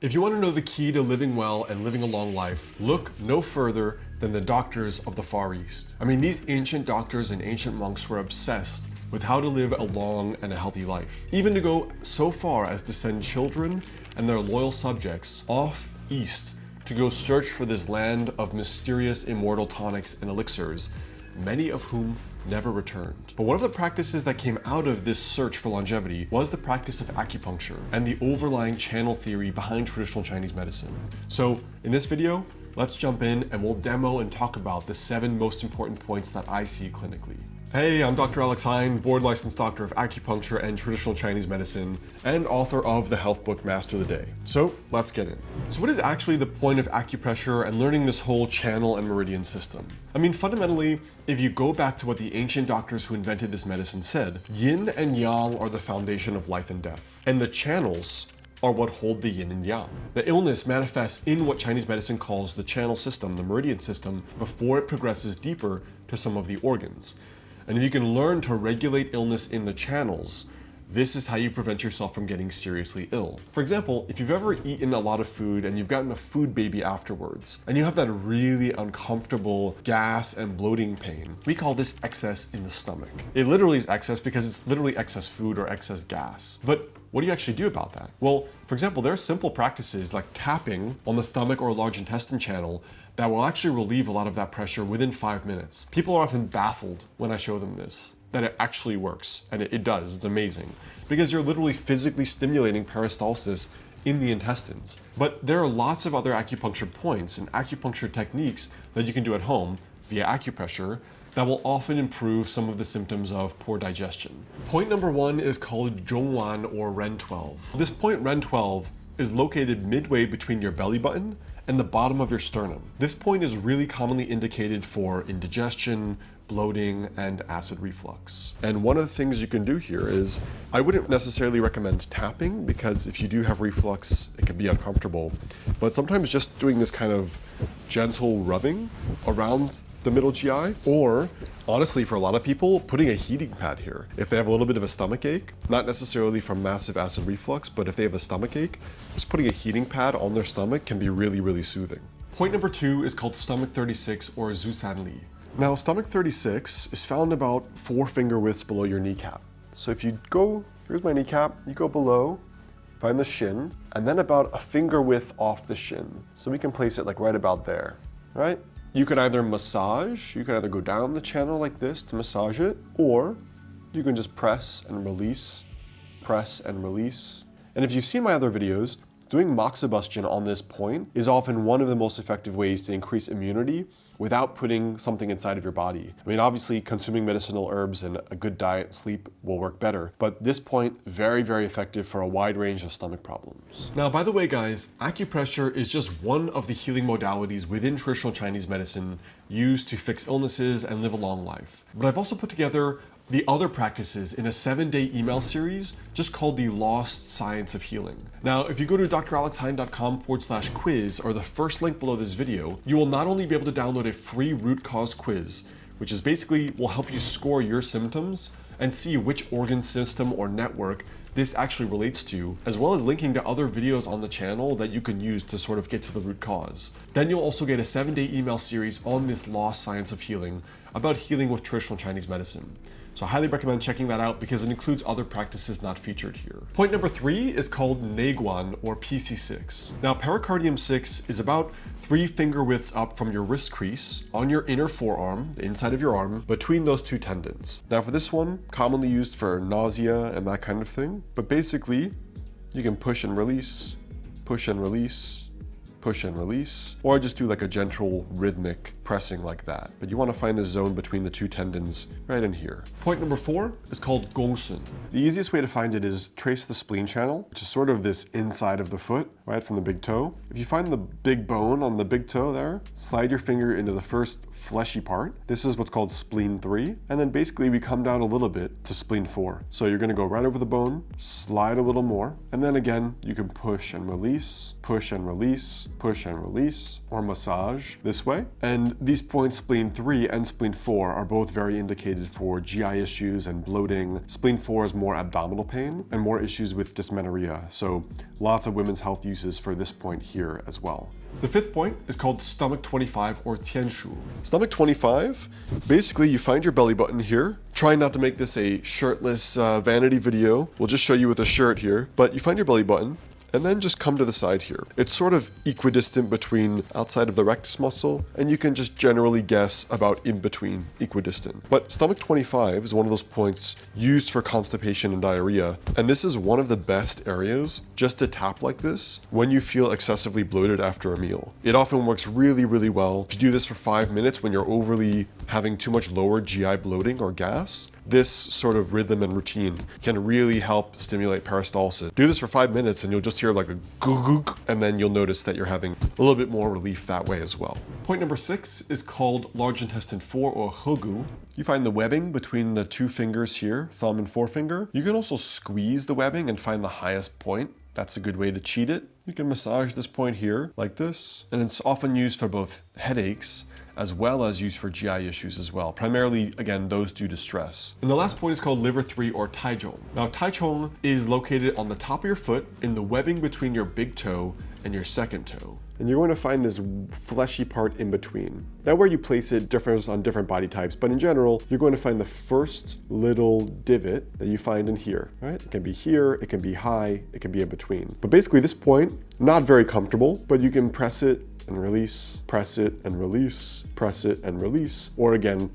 If you want to know the key to living well and living a long life, look no further than the doctors of the Far East. I mean, these ancient doctors and ancient monks were obsessed with how to live a long and a healthy life, even to go so far as to send children and their loyal subjects off east to go search for this land of mysterious immortal tonics and elixirs, many of whom never returned. But one of the practices that came out of this search for longevity was the practice of acupuncture and the overlying channel theory behind traditional Chinese medicine. So in this video, let's jump in and we'll demo and talk about the 7 most important points that I see clinically. Hey, I'm Dr. Alex Hein, board licensed doctor of acupuncture and traditional Chinese medicine, and author of the health book Master the Day. So let's get in. So what is actually the point of acupressure and learning this whole channel and meridian system? I mean, fundamentally, if you go back to what the ancient doctors who invented this medicine said, yin and yang are the foundation of life and death, and the channels are what hold the yin and yang. The illness manifests in what Chinese medicine calls the channel system, the meridian system, before it progresses deeper to some of the organs. And if you can learn to regulate illness in the channels, this is how you prevent yourself from getting seriously ill. For example, if you've ever eaten a lot of food and you've gotten a food baby afterwards, and you have that really uncomfortable gas and bloating pain, we call this excess in the stomach. It literally is excess because it's literally excess food or excess gas. But what do you actually do about that? Well, for example, there are simple practices like tapping on the stomach or large intestine channel that will actually relieve a lot of that pressure within 5 minutes. People are often baffled when I show them this, that it actually works, and it does, it's amazing, because you're literally physically stimulating peristalsis in the intestines. But there are lots of other acupuncture points and acupuncture techniques that you can do at home via acupressure that will often improve some of the symptoms of poor digestion. Point number 1 is called Zhongwan or Ren 12. This point Ren 12 is located midway between your belly button and the bottom of your sternum. This point is really commonly indicated for indigestion, bloating, and acid reflux. And one of the things you can do here is, I wouldn't necessarily recommend tapping because if you do have reflux, it can be uncomfortable. But sometimes just doing this kind of gentle rubbing around the middle GI, or honestly for a lot of people, putting a heating pad here. If they have a little bit of a stomach ache, not necessarily from massive acid reflux, but if they have a stomach ache, just putting a heating pad on their stomach can be really, really soothing. Point number 2 is called stomach 36 or Zusan Li. Now, stomach 36 is found about 4 finger widths below your kneecap. So if you go, here's my kneecap, you go below, find the shin, and then about a finger width off the shin. So we can place it like right about there, right? You can either massage, you can either go down the channel like this to massage it, or you can just press and release, press and release. And if you've seen my other videos, doing moxibustion on this point is often one of the most effective ways to increase immunity without putting something inside of your body. I mean, obviously consuming medicinal herbs and a good diet and sleep will work better, but this point, very, very effective for a wide range of stomach problems. Now, by the way, guys, acupressure is just one of the healing modalities within traditional Chinese medicine used to fix illnesses and live a long life. But I've also put together the other practices in a 7-day email series just called the Lost Science of Healing. Now, if you go to dralexheyn.com/quiz or the first link below this video, you will not only be able to download a free root cause quiz, which is basically will help you score your symptoms and see which organ system or network this actually relates to, as well as linking to other videos on the channel that you can use to sort of get to the root cause. Then you'll also get a 7-day email series on this Lost Science of Healing about healing with traditional Chinese medicine. So I highly recommend checking that out because it includes other practices not featured here. Point number 3 is called Neiguan or PC6. Now, pericardium 6 is about 3 finger widths up from your wrist crease on your inner forearm, the inside of your arm, between those 2 tendons. Now for this one, commonly used for nausea and that kind of thing, but basically you can push and release, push and release, push and release, or just do like a gentle rhythmic pressing like that. But you want to find the zone between the 2 tendons right in here. Point number 4 is called Gongsun. The easiest way to find it is trace the spleen channel, which is sort of this inside of the foot, right from the big toe. If you find the big bone on the big toe there, slide your finger into the first fleshy part. This is what's called spleen 3. And then basically we come down a little bit to spleen 4. So you're going to go right over the bone, slide a little more, and then again, you can push and release, push and release, push and release, or massage this way. And these points, spleen 3 and spleen 4, are both very indicated for GI issues and bloating. Spleen 4 is more abdominal pain and more issues with dysmenorrhea. So lots of women's health uses for this point here as well. The fifth point is called stomach 25 or tianshu. Stomach 25, basically you find your belly button here. Try not to make this a shirtless vanity video. We'll just show you with a shirt here, but you find your belly button and then just come to the side here. It's sort of equidistant between outside of the rectus muscle, and you can just generally guess about in between equidistant. But stomach 25 is one of those points used for constipation and diarrhea, and this is one of the best areas just to tap like this when you feel excessively bloated after a meal. It often works really, really well. If you do this for 5 minutes when you're overly having too much lower GI bloating or gas, this sort of rhythm and routine can really help stimulate peristalsis. Do this for 5 minutes and you'll just hear like a gook, and then you'll notice that you're having a little bit more relief that way as well. Point number 6 is called large intestine 4 or hogu. You find the webbing between the 2 fingers here, thumb and forefinger. You can also squeeze the webbing and find the highest point. That's a good way to cheat it. You can massage this point here like this, and it's often used for both headaches as well as used for GI issues as well. Primarily, again, those due to stress. And the last point is called liver 3 or taichung. Now, taichung is located on the top of your foot in the webbing between your big toe and your second toe. And you're going to find this fleshy part in between. Now, where you place it differs on different body types, but in general, you're going to find the first little divot that you find in here, right? It can be here, it can be high, it can be in between. But basically this point, not very comfortable, but you can press it and release, press it and release, press it and release, or again,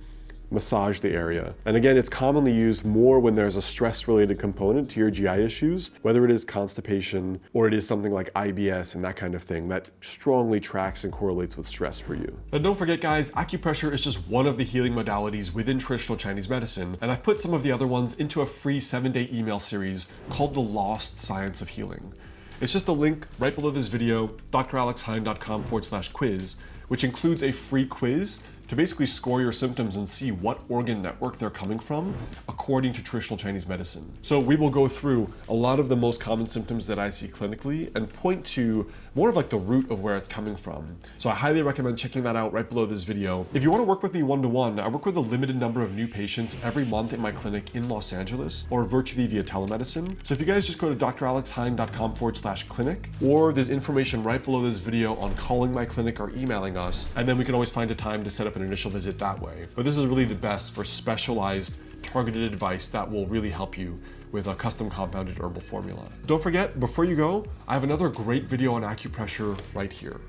massage the area. And again, it's commonly used more when there's a stress-related component to your GI issues, whether it is constipation or it is something like IBS and that kind of thing that strongly tracks and correlates with stress for you. And don't forget, guys, acupressure is just one of the healing modalities within traditional Chinese medicine, and I've put some of the other ones into a free 7-day email series called The Lost Science of Healing. It's just a link right below this video, dralexheyne.com/quiz, which includes a free quiz to basically score your symptoms and see what organ network they're coming from according to traditional Chinese medicine. So we will go through a lot of the most common symptoms that I see clinically and point to more of like the root of where it's coming from. So I highly recommend checking that out right below this video. If you want to work with me one-to-one, I work with a limited number of new patients every month in my clinic in Los Angeles or virtually via telemedicine. So if you guys just go to dralexheyne.com/clinic, or there's information right below this video on calling my clinic or emailing us, and then we can always find a time to set up an initial visit that way. But this is really the best for specialized, targeted advice that will really help you with a custom compounded herbal formula. Don't forget, before you go, I have another great video on acupressure right here.